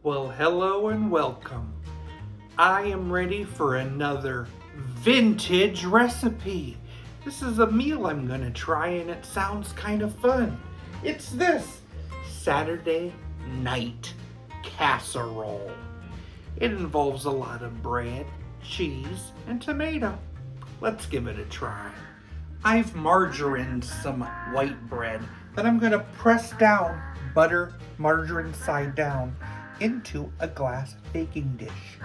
Well, hello and welcome. I am ready for another vintage recipe. This is a meal I'm gonna try and it sounds kind of fun. It's this Saturday Night Casserole. It involves a lot of bread, cheese, and tomato. Let's give it a try. I've margarined some white bread that I'm gonna press down, butter, margarine side down, into a glass baking dish.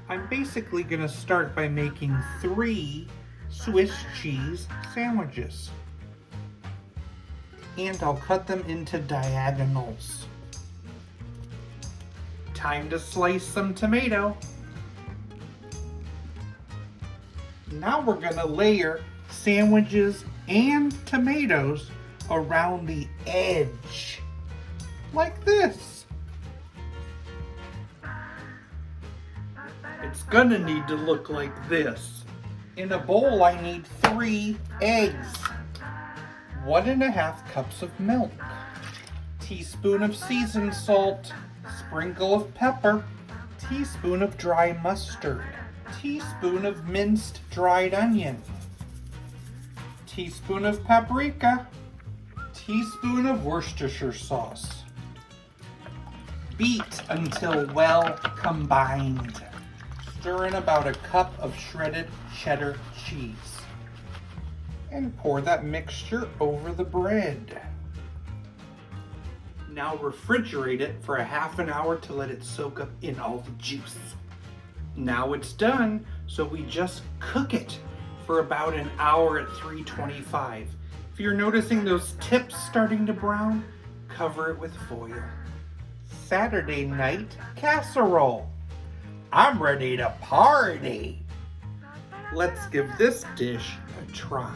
I'm basically gonna start by making 3 Swiss cheese sandwiches. And I'll cut them into diagonals. Time to slice some tomato. Now we're gonna layer sandwiches and tomatoes around the edge, like this. It's gonna need to look like this. In a bowl, I need 3 eggs, 1½ cups of milk, teaspoon of seasoned salt, sprinkle of pepper, teaspoon of dry mustard, teaspoon of minced dried onion, teaspoon of paprika, teaspoon of Worcestershire sauce. Beat until well combined. Stir in about a cup of shredded cheddar cheese. And pour that mixture over the bread. Now refrigerate it for ½ an hour to let it soak up in all the juice. Now it's done, so we just cook it for about an hour at 325. If you're noticing those tips starting to brown, cover it with foil. Saturday Night Casserole. I'm ready to party. Let's give this dish a try.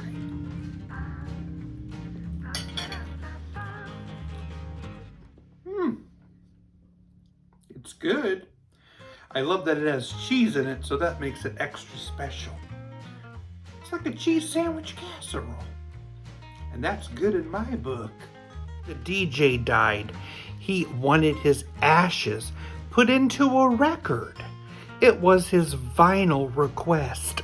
It's good. I love that it has cheese in it, so that makes it extra special. It's like a cheese sandwich casserole. And that's good in my book. The DJ died. He wanted his ashes put into a record. It was his vinyl request.